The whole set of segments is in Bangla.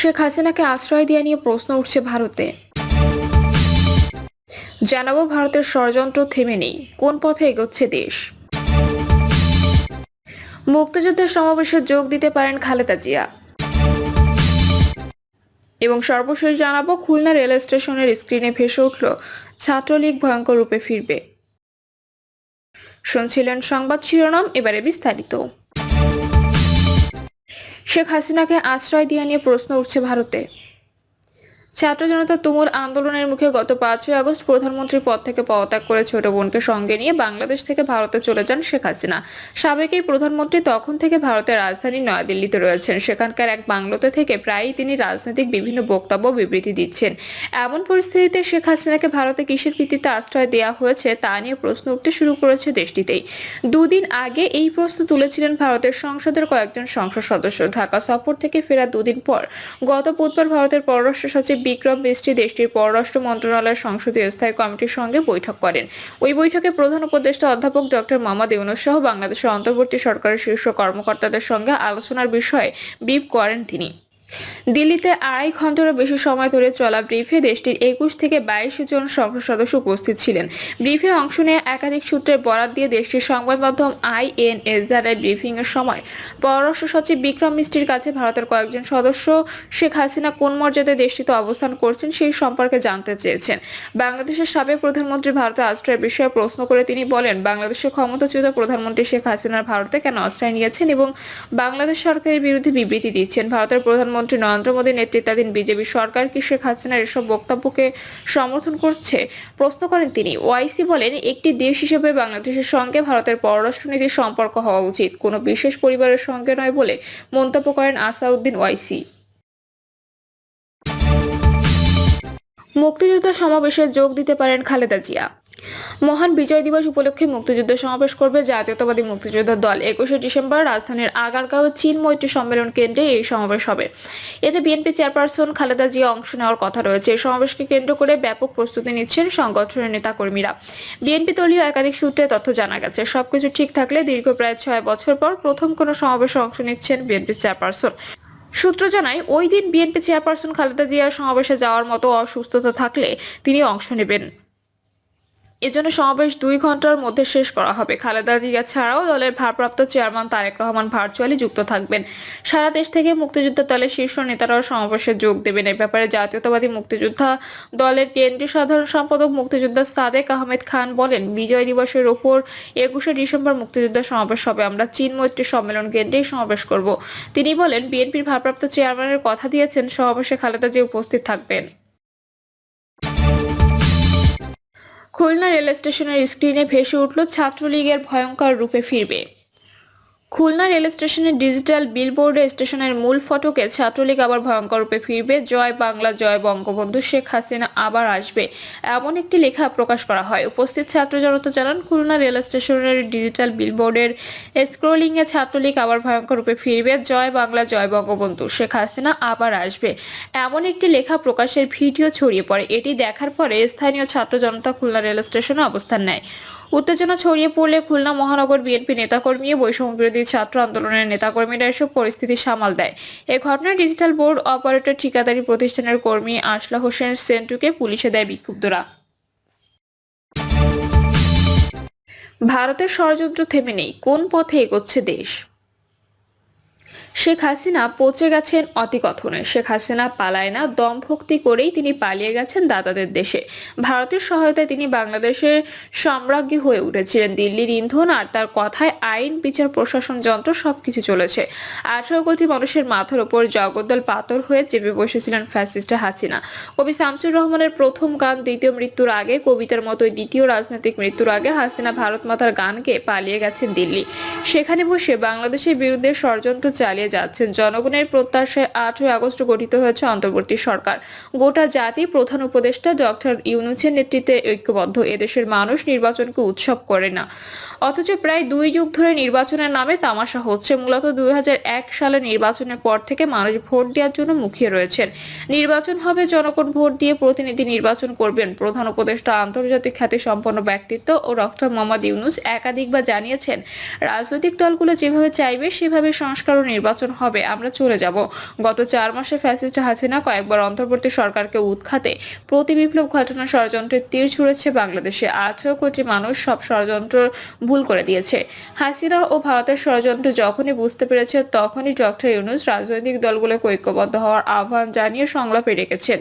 শেখ হাসিনাকে আশ্রয় দেয়া নিয়ে প্রশ্ন উঠছে ভারতে। জানাবো ভারতের ষড়যন্ত্র থেমে নেই, কোন পথে এগোচ্ছে দেশ। মুক্তিযুদ্ধের সমাবেশে যোগ দিতে পারেন খালেদা জিয়া। এবং সর্বশেষ জানাবো খুলনা রেল স্টেশনের স্ক্রিনে ভেসে উঠল ছাত্রলীগ ভয়ঙ্কর রূপে ফিরবে। শুনছিলেন সংবাদ শিরোনাম, এবারে বিস্তারিত। শেখ হাসিনাকে আশ্রয় দেয়া নিয়ে প্রশ্ন উঠছে ভারতে। ছাত্র জনতা তুমুল আন্দোলনের মুখে গত 5ই আগস্ট প্রধানমন্ত্রীর পদ থেকে পদত্যাগ করে ছোট বোনকে সঙ্গে নিয়ে বাংলাদেশ থেকে ভারতে চলে যান শেখ হাসিনা। সাবেক এই প্রধানমন্ত্রী তখন থেকে ভারতের রাজধানী নয়াদিল্লিতে রয়েছেন। সেখানকার এক বাংলোতে থেকে প্রায়ই তিনি রাজনৈতিক বিভিন্ন বক্তব্য বিবৃতি দিচ্ছেন। এমন পরিস্থিতিতে শেখ হাসিনাকে ভারতে কিসের ভিত্তিতে আশ্রয় দেওয়া হয়েছে তা নিয়ে প্রশ্ন উঠতে শুরু করেছে দেশটিতেই। দুদিন আগে এই প্রশ্ন তুলেছিলেন ভারতের সংসদের কয়েকজন সংসদ সদস্য। ঢাকা সফর থেকে ফেরার দুদিন পর গত বুধবার ভারতের পররাষ্ট্র সচিব বিক্রম মিস্ত্রি দেশটির পররাষ্ট্র মন্ত্রণালয়ের সংসদীয় স্থায়ী কমিটির সঙ্গে বৈঠক করেন। ওই বৈঠকে প্রধান উপদেষ্টা অধ্যাপক ডক্টর মোহাম্মদ ইউনূস সহ বাংলাদেশের অন্তর্বর্তী সরকারের শীর্ষ কর্মকর্তাদের সঙ্গে আলোচনার বিষয়ে ব্রিফ করেন তিনি। দিল্লিতে 2.5 ঘন্টারও বেশি সময় ধরে চলা ব্রিফে দেশটির 21 থেকে 22 জন সংসদ সদস্য উপস্থিত ছিলেন। ব্রিফে অংশ নিয়ে একাধিক সূত্রের বরাত দিয়ে দেশটির সংবাদ মাধ্যম INS জানায়, ব্রিফিং এর সময় পররাষ্ট্র সচিব বিক্রম মিস্ত্রির কাছে ভারতের কয়েকজন সদস্য শেখ হাসিনা কোন মর্যাদায় দেশটিতে অবস্থান করছেন সেই সম্পর্কে জানতে চেয়েছেন। বাংলাদেশের সাবেক প্রধানমন্ত্রী ভারতে আশ্রয়ের বিষয়ে প্রশ্ন করে তিনি বলেন, বাংলাদেশের ক্ষমতাচ্যুত প্রধানমন্ত্রী শেখ হাসিনার ভারতে কেন আশ্রয় নিয়েছেন এবং বাংলাদেশ সরকারের বিরুদ্ধে বিবৃতি দিচ্ছেন। ভারতের প্রধানমন্ত্রী নরেন্দ্র মোদী নেতৃত্বাধীন বিজেপি সরকার কি শেখ হাসিনার এসব বক্তব্যকে সমর্থন করছে, প্রশ্ন করেন তিনি। ওআইসি বলেন, একটি দেশ হিসেবে বাংলাদেশের সঙ্গে ভারতের পররাষ্ট্রনীতির সম্পর্ক হওয়া উচিত, কোনো বিশেষ পরিবারের সঙ্গে নয় বলে মন্তব্য করেন আসাউদ্দিন ওয়াইসি। মুক্তিযুদ্ধ সমাবেশে যোগ দিতে পারেন খালেদা জিয়া। মহান বিজয় দিবস উপলক্ষে মুক্তিযুদ্ধ সমাবেশ করবে জাতীয়তাবাদী মুক্তিযোদ্ধা দল। 21শে ডিসেম্বর রাজধানীর আগারগাঁও চীন মৈত্রী সম্মেলন কেন্দ্রে এই সমাবেশ হবে। এতে বিএনপি চেয়ারপারসন খালেদা জিয়া অংশ নেওয়ার কথা রয়েছে। এই সমাবেশকে কেন্দ্র করে ব্যাপক প্রস্তুতি নিচ্ছেন সংগঠনের নেতাকর্মীরা। বিএনপি দলীয় একাধিক সূত্রে তথ্য জানা গেছে, সবকিছু ঠিক থাকলে দীর্ঘ প্রায় 6 বছর পর প্রথম কোনো সমাবেশে অংশ নিচ্ছেন বিএনপি চেয়ারপারসন। সূত্র জানায়, ওই দিন বিএনপি চেয়ারপারসন খালেদা জিয়ার সমাবেশে যাওয়ার মতো অসুস্থতা থাকলে তিনি অংশ নেবেন। এজন্য সমাবেশ 2 ঘন্টার মধ্যে শেষ করা হবে। খালেদা জিয়া ছাড়াও দলের ভারপ্রাপ্ত চেয়ারম্যান তারেক রহমান ভার্চুয়ালি যুক্ত থাকবেন। সারা দেশ থেকে মুক্তিযোদ্ধা দলের শীর্ষ নেতারাও সমাবেশে যোগ দেবেন। এ ব্যাপারে জাতীয়তাবাদী মুক্তিযোদ্ধা দলের কেন্দ্রীয় সাধারণ সম্পাদক মুক্তিযোদ্ধা সাদেক আহমেদ খান বলেন, বিজয় দিবসের ওপর 21শে ডিসেম্বর মুক্তিযোদ্ধা সমাবেশ হবে। আমরা চীন মৈত্রী সম্মেলন কেন্দ্রেই সমাবেশ করব। তিনি বলেন, বিএনপির ভারপ্রাপ্ত চেয়ারম্যানের কথা দিয়েছেন সমাবেশে খালেদা জিয়া উপস্থিত থাকবেন। খুলনা রেল স্টেশনের স্ক্রিনে ভেসে উঠল ছাত্রলীগের ভয়ঙ্কর রূপে ফিরবে। খুলনা রেল স্টেশনের ডিজিটাল বিলবোর্ডে স্টেশনের মূল ফটকে ছাত্রলীগ আবার ভয়ঙ্কর রূপে ফিরবে, জয় বাংলা জয় বঙ্গবন্ধু, শেখ হাসিনা আবার আসবে, এমন একটি লেখা প্রকাশ করা হয়। উপস্থিত ছাত্র জনতা জানান, খুলনা রেল স্টেশনের ডিজিটাল বিলবোর্ডের স্ক্রোলিং এ ছাত্রলীগ আবার ভয়ঙ্কর রূপে ফিরবে, জয় বাংলা জয় বঙ্গবন্ধু, শেখ হাসিনা আবার আসবে, এমন একটি লেখা প্রকাশের ভিডিও ছড়িয়ে পড়ে। এটি দেখার পরে স্থানীয় ছাত্র জনতা খুলনা রেল স্টেশনে অবস্থান নেয়। উত্তেজনা ছড়িয়ে পড়লে খুলনা মহানগর বিএনপি নেতাকর্মী ও বৈষম্য বিরোধী ছাত্র আন্দোলনের নেতাকর্মীরা এসব পরিস্থিতি সামাল দেয়। এ ঘটনায় ডিজিটাল বোর্ড অপারেটর ঠিকাদারি প্রতিষ্ঠানের কর্মী আশলা হোসেন সেন্টুকে পুলিশে দেয় বিক্ষুব্ধরা। ভারতের ষড়যন্ত্র থেমে নেই, কোন পথে এগোচ্ছে দেশ। শেখ হাসিনা পচে গেছেন অতিকথনে। শেখ হাসিনা পালায় না, দমভক্তি করেই তিনি পালিয়ে গেছেন দাদাদের দেশে। ভারতের সহায়তায় তিনি বাংলাদেশের সম্রাজ্ঞী হয়ে উঠেছিলেন। দিল্লির ইন্ধন আর তার কথায় আইন, বিচার, প্রশাসন যন্ত্র সবকিছু চলেছে। 18 কোটি মানুষের মাথার উপর জগদ্দল পাথর হয়ে চেপে বসেছিলেন ফ্যাসিস্ট হাসিনা। কবি শামসুর রহমানের প্রথম গান দ্বিতীয় মৃত্যুর আগে, কবিতার মতোই দ্বিতীয় রাজনৈতিক মৃত্যুর আগে হাসিনা ভারত মাতার গান গেয়ে পালিয়ে গেছেন দিল্লি। সেখানে বসে বাংলাদেশের বিরুদ্ধে ষড়যন্ত্র চালিয়ে যাচ্ছেন। জনগণের প্রত্যাশায় 8ই আগস্ট গঠিত হয়েছে অন্তর্বর্তী সরকার। গোটা জাতি প্রধান উপদেষ্টা ডক্টর ইউনূসের নেতৃত্বে ঐক্যবদ্ধ। এদেশের মানুষ নির্বাচনকে উৎসব করে না, অথচ প্রায় 2 যুগ ধরে নির্বাচনের নামে তামাশা হচ্ছে। মূলত 2001 সালের নির্বাচনের পর থেকে মানুষ ভোট দেওয়ার জন্য মুখিয়ে রয়েছেন। নির্বাচন হবে, জনগণ ভোট দিয়ে প্রতিনিধি নির্বাচন করবেন। প্রধান উপদেষ্টা আন্তর্জাতিক খ্যাতি সম্পন্ন ব্যক্তিত্ব ও ডক্টর মোহাম্মদ ইউনূস একাধিকবার জানিয়েছেন, রাজনৈতিক দলগুলো যেভাবে চাইবে সেভাবে সংস্কার ও নির্বাচন নির্বাচন হবে, আমরা চলে যাব। গত 4 মাসে ফ্যাসিস্ট হাসিনা কয়েকবার অন্তর্বর্তী সরকারকে উৎখাতে প্রতি বিপ্লব ঘটনা ষড়যন্ত্রের তীর ছুঁড়েছে বাংলাদেশে। 18 কোটি মানুষ সব ষড়যন্ত্র ভুল করে দিয়েছে। হাসিনা ও ভারতের ষড়যন্ত্র যখনই বুঝতে পেরেছে তখনই ডক্টর ইউনূস রাজনৈতিক দলগুলোকে ঐক্যবদ্ধ হওয়ার আহ্বান জানিয়ে সংলাপে রেখেছেন।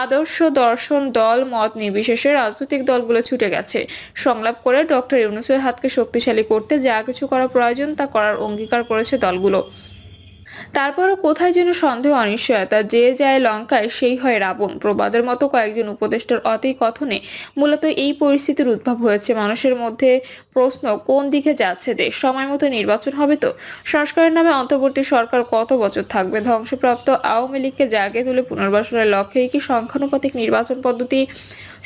আদর্শ, দর্শন, দল মত নির্বিশেষে রাজনৈতিক দলগুলো ছুটে গেছে সংলাপ করে ডক্টর ইউনূসের হাতকে শক্তিশালী করতে যা কিছু করা প্রয়োজন তা করার অঙ্গীকার করেছে দলগুলো। তারপরও কোথায় যেন সন্দেহ, অনিশ্চয়তা। যে যায় লঙ্কায় সেই হয় রাবণ প্রবাদের মতো কয়েকজন উপদেষ্টার অতি কথনে মূলত এই পরিস্থিতির উদ্ভব হয়েছে। মানুষের মধ্যে প্রশ্ন, কোন দিকে যাচ্ছে দেশ? সময় মতো নির্বাচন হবে তো? সংস্কারের নামে অন্তর্বর্তী সরকার কত বছর থাকবে? ধ্বংসপ্রাপ্ত আওয়ামী লীগকে জাগিয়ে তুলে পুনর্বাসনের লক্ষ্যেই কি সংখ্যানুপাতিক নির্বাচন পদ্ধতি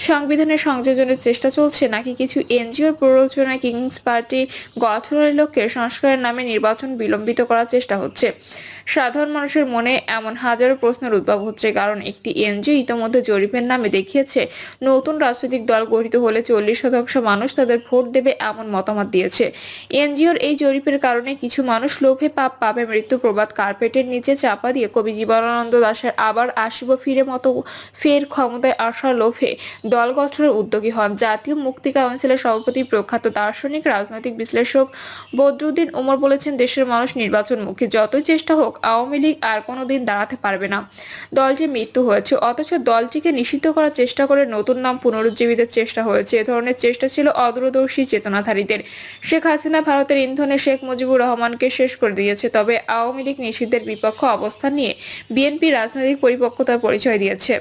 সংবিধানের সংযোজনের চেষ্টা চলছে, নাকি কিছু এনজিওর প্ররোচনায় কিংস পার্টি গঠনের লক্ষ্যে সংস্কারের নামে নির্বাচন বিলম্বিত করার চেষ্টা হচ্ছে? সাধারণ মানুষের মনে এমন হাজারো প্রশ্নের উদ্ভব হচ্ছে, কারণ একটি এনজিও ইতোমধ্যে জরিপের নামে দেখিয়েছে নতুন রাজনৈতিক দল গঠিত হলে 40% মানুষ তাদের ভোট দেবে এমন মতামত দিয়েছে। এনজিওর এই জরিপের কারণে কিছু মানুষ লোভে পাপ পাপে মৃত্যু প্রবাদ কার্পেটের নিচে চাপা দিয়ে কবি জীবনানন্দ দাশের আবার আসিব ফিরে মতো ফের ক্ষমতায় আসার লোভে দল গঠনের উদ্যোগী হন। জাতীয় মুক্তি কাউন্সিলের সভাপতি প্রখ্যাত দার্শনিক রাজনৈতিক বিশ্লেষক বদরুদ্দিন ওমর বলেছেন, দেশের মানুষ নির্বাচনমুখী। যতই চেষ্টা হোক আওয়ামী লীগ আর কোনোদিন দাঁড়াতে পারবে না। দলটির মৃত্যু হয়েছে, অথচ দলটিকে নিষিদ্ধ করার চেষ্টা করে নতুন নাম পুনরুজ্জীবিতের চেষ্টা হয়েছে। এ ধরনের চেষ্টা ছিল অদূরদর্শী চেতনাধারীদের। শেখ হাসিনা ভারতের ইন্ধনে শেখ মুজিবুর রহমানকে শেষ করে দিয়েছে, তবে আওয়ামী লীগ নিষিদ্ধের বিপক্ষ অবস্থান নিয়ে বিএনপি রাজনৈতিক পরিপক্বতার পরিচয় দিয়েছে।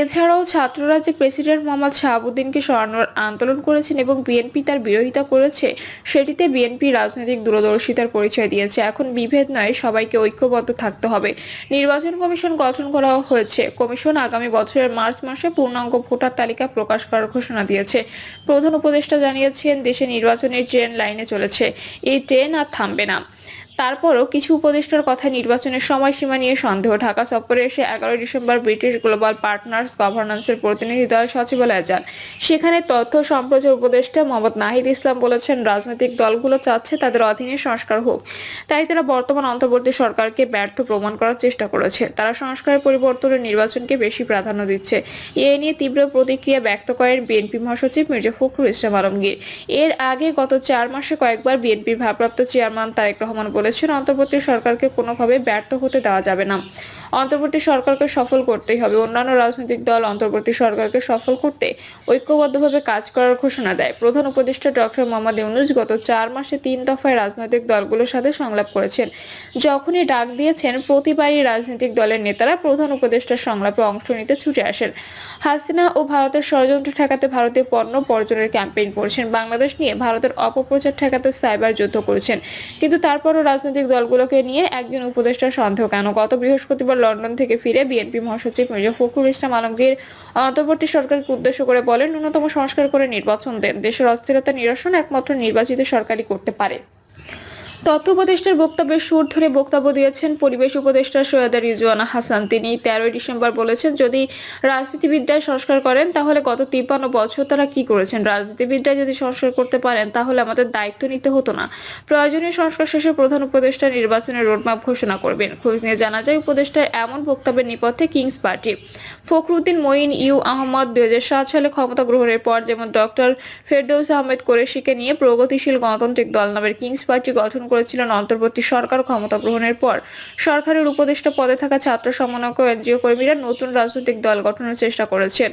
এছাড়াও ছাত্ররা যে প্রেসিডেন্ট মোহাম্মদ শাহাবুদ্দিনকে সরানোর আন্দোলন করেছেন এবং বিএনপি তার বিরোধিতা করেছে, সেটিতে বিএনপি রাজনৈতিক দূরদর্শিতার পরিচয় দিয়েছে। এখন বিভেদ নয়, সবাইকে ঐক্যবদ্ধ থাকতে হবে। নির্বাচন কমিশন গঠন করা হয়েছে। কমিশন আগামী বছরের মার্চ মাসে পূর্ণাঙ্গ ভোটার তালিকা প্রকাশ করার ঘোষণা দিয়েছে। প্রধান উপদেষ্টা জানিয়েছেন, দেশে নির্বাচনের ট্রেন লাইনে চলেছে, এই ট্রেন আর থামবে না। তারপরও কিছু উপদেষ্টার কথা নির্বাচনের সময়সীমা নিয়ে সন্দেহ। ঢাকা সফরে এসে 11 ডিসেম্বর ব্রিটিশ গ্লোবাল পার্টনার্স গভর্নেন্সের প্রতিনিধি দল সচিবালয়ে যান। সেখানে তথ্য সম্প্রচার উপদেষ্টা মোহাম্মদ নাহিদ ইসলাম বলেছেন, রাজনৈতিক দলগুলো চাচ্ছে তাদের অধীনে সংস্কার হোক, তাই তারা বর্তমান অন্তর্বর্তী সরকারকে ব্যর্থ প্রমাণ করার চেষ্টা করেছে। তারা সংস্কারের পরিবর্তনে নির্বাচনকে বেশি প্রাধান্য দিচ্ছে। এ নিয়ে তীব্র প্রতিক্রিয়া ব্যক্ত করেন বিএনপি মহাসচিব মির্জা ফখরুল ইসলাম আলমগীর। এর আগে গত 4 মাসে কয়েকবার বিএনপির ভারপ্রাপ্ত চেয়ারম্যান তারেক রহমান বলেছেন, অন্তর্বর্তী সরকারকে কোনোভাবে ব্যর্থ হতে দেওয়া যাবে না। অন্তর্বর্তী সরকারকে সফল করতেই হবে। অন্যান্য রাজনৈতিক দল অন্তর্বর্তী সরকারকে সফল করতে ঐক্যবদ্ধভাবে কাজ করার ঘোষণা দেয়। প্রধান উপদেষ্টা ডক্টর মোহাম্মদ ইউনূস গত 4 মাসে 3 দফায় রাজনৈতিক দলগুলোর সাথে সংলাপ করেছেন। যখনই ডাক দিয়েছেন, প্রতিবারই রাজনৈতিক দলের নেতারা প্রধান উপদেষ্টার সংলাপে অংশ নিতে ছুটে আসেন। হাসিনা ও ভারতের ষড়যন্ত্র ঠেকাতে ভারতীয় পণ্য বর্জনের ক্যাম্পেইন করছেন। বাংলাদেশ নিয়ে ভারতের অপপ্রচার ঠেকাতে সাইবার যুদ্ধ করেছেন। কিন্তু তারপরও রাজনৈতিক দলগুলোকে নিয়ে একজন উপদেষ্টার সন্দেহ কেন? গত বৃহস্পতিবার লন্ডন থেকে ফিরে বিএনপি মহাসচিব মির্জা ফখরুল ইসলাম আলমগীর অন্তর্বর্তী সরকারকে উদ্দেশ্য করে বলেন, ন্যূনতম সংস্কার করে নির্বাচন দেন। দেশের অস্থিরতা নিরসন একমাত্র নির্বাচিত সরকারই করতে পারে। তথ্য উপদেষ্টার বক্তব্যের সুর ধরে বক্তব্য দিয়েছেন পরিবেশ উপদেষ্টা সৈয়দা রিজওয়ানা হাসান। তিনি 13 ডিসেম্বর বলেছেন, যদি রাজনীতিবিদরাই সংস্কার করেন তাহলে গত 53 বছর তারা কি করেছেন? রাজনীতিবিদরা যদি সংস্কার করতে পারেন তাহলে আমাদের দায়িত্ব নিতে হতো না। প্রয়োজনীয় সংস্কার শেষে প্রধান উপদেষ্টা নির্বাচনের রোডম্যাপ ঘোষণা করবেন। খোঁজ নিয়ে জানা যায়, উপদেষ্টার এমন বক্তব্যের নেপথ্যে king's party. Fakhruddin Moeen U Ahmed 2007 সালে ক্ষমতা গ্রহণের পর যেমন ডক্টর ফেরদৌস আহমেদ কোরেশিকে নিয়ে প্রগতিশীল গণতান্ত্রিক দল নামের কিংস পার্টি গঠন করেছিলেন, অন্তর্বর্তী সরকার ক্ষমতা গ্রহণের পর সরকারের উপদেষ্টা পদে থাকা ছাত্র সমন্বয়ক ও এনজিও কর্মীরা নতুন রাজনৈতিক দল গঠনের চেষ্টা করেছেন।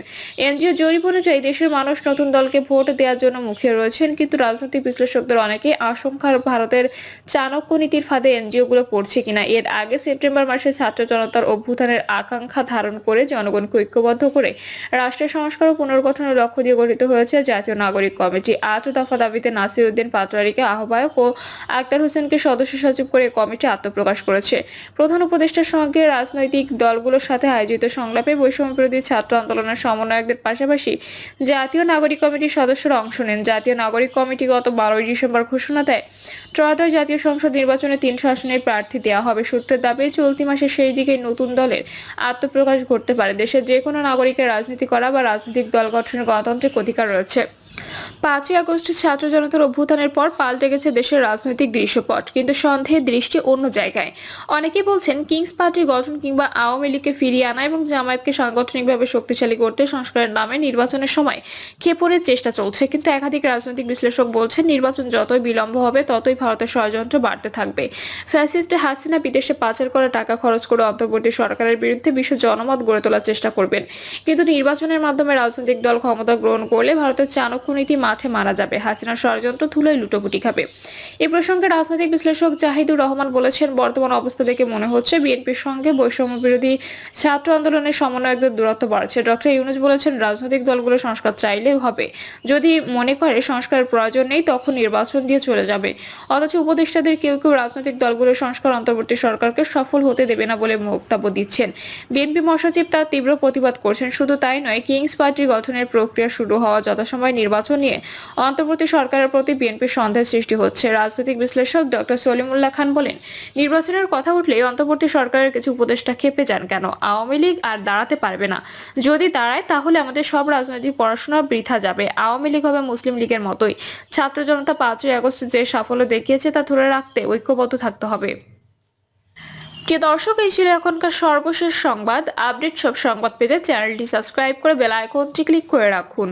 এনজিও জরিপ অনুযায়ী দেশের মানুষ নতুন দলকে ভোট দেওয়ার জন্য মুখিয়ে রয়েছেন, কিন্তু রাজনৈতিক বিশ্লেষকদের অনেকেই আশঙ্কার ভারতের চাণক্য নীতির ফাঁদে এনজিওগুলো পড়ছে কিনা। এর আগে সেপ্টেম্বর মাসে ছাত্র জনতার অভ্যুত্থানের আকাঙ্ক্ষা ধারণ করে জনগণকে ঐক্যবদ্ধ করে রাষ্ট্রের সংস্কার ও পুনর্গঠনের লক্ষ্য দিয়ে গঠিত হয়েছে জাতীয় নাগরিক কমিটি। 8 দফা দাবিতে নাসির উদ্দিন পাটোয়ারিকে আহ্বায়ক ও আক্তার হোসেনকে সদস্য সচিব করে কমিটি আত্মপ্রকাশ করেছে। প্রধান উপদেষ্টার সঙ্গে রাজনৈতিক দলগুলোর সাথে আয়োজিত সংলাপে বৈষম্য বিরোধী ছাত্র আন্দোলনের সমন্বয়কদের পাশাপাশি জাতীয় নাগরিক কমিটির সদস্যরা অংশ নেন। জাতীয় নাগরিক কমিটি গত 12 ডিসেম্বর ঘোষণা দেয়, ত্রয়োদশ জাতীয় সংসদ নির্বাচনে 300 আসনের প্রার্থী দেওয়া হবে। সূত্রের দাবি, চলতি মাসে সেই দিকে নতুন দলের আত্মপ্রকাশ ঘটতে পারে। দেশের যে কোনো নাগরিকের রাজনীতি করা বা রাজনৈতিক দল গঠনের গণতান্ত্রিক অধিকার রয়েছে। 5ই আগস্ট ছাত্র জনতার অভ্যুত্থানের পর পাল্টে গেছে দেশের রাজনৈতিক দৃশ্যপট, কিন্তু সন্দেহের দৃষ্টি অন্য জায়গায়। অনেকেই বলছেন কিংস পার্টি গঠন কিংবা আওয়ামী লীগকে ফিরিয়ে আনা এবং জামায়াতকে সাংগঠনিকভাবে শক্তিশালী করতে সংস্কারের নামে নির্বাচনের সময় ক্ষেপণের চেষ্টা চলছে। কিন্তু একাধিক রাজনৈতিক বিশ্লেষক বলছেন নির্বাচন যতই বিলম্ব হবে ততই ভারতের ষড়যন্ত্র বাড়তে থাকবে। ফ্যাসিস্ট হাসিনা বিদেশে পাচার করা টাকা খরচ করে অন্তর্বর্তী সরকারের বিরুদ্ধে বিশ্ব জনমত গড়ে তোলার চেষ্টা করবেন। কিন্তু নির্বাচনের মাধ্যমে রাজনৈতিক দল ক্ষমতা গ্রহণ করলে ভারতের চাণক্য নীতি মাঠে মারা যাবে, হাসিনার ষড়যন্ত্র ধুলোয় লুটোপুটি খাবে। এই প্রসঙ্গে রাজনৈতিক বিশ্লেষক জাহিদুর রহমান বলেছেন, বর্তমান অবস্থা দেখে মনে হচ্ছে বিএনপির সঙ্গে বৈষম্য বিরোধী ছাত্র আন্দোলনের সমন্বয়কদের দূরত্ব বাড়ছে। ডক্টর ইউনূস বলেছেন, রাজনৈতিক দলগুলো সংস্কার চাইলেও হবে, যদি মনে করে সংস্কারের প্রয়োজন নেই তখন নির্বাচন দিয়ে চলে যাবে। অথচ উপদেষ্টাদের কেউ কেউ রাজনৈতিক দলগুলোর সংস্কার অন্তর্বর্তী সরকারকে সফল হতে দেবে না বলে বক্তব্য দিচ্ছেন। বিএনপি মহাসচিব তার তীব্র প্রতিবাদ করছেন। শুধু তাই নয়, কিংস পার্টি গঠনের প্রক্রিয়া শুরু হওয়া যথাসময় নির্বাচন নিয়ে অন্তর্বর্তী সরকারের প্রতি বিএনপির সন্দেহ সৃষ্টি হচ্ছে। রাজনৈতিক বিশ্লেষক ডক্টর সলিমুল্লাহ খান বলেন, নির্বাচনের কথা উঠলেই অন্তর্বর্তী সরকারের কিছু উপদেষ্টা খেপে যান কেন? আওয়ামী লীগ আর দাঁড়াতে পারবে না। যদি দাঁড়ায় তাহলে আমাদের সব রাজনৈতিক পড়াশোনা বৃথা যাবে। আওয়ামী লীগ হবে মুসলিম লীগের মতোই। ছাত্র জনতা 5ই আগস্ট যে সাফল্য দেখিয়েছে তা ধরে রাখতে ঐক্যবদ্ধ থাকতে হবে। প্রিয় দর্শক, এই ছিল এখনকার সর্বশেষ সংবাদ। আপডেট সব সংবাদ পেতে চ্যানেলটি সাবস্ক্রাইব করে বেল আইকনটি ক্লিক করে রাখুন।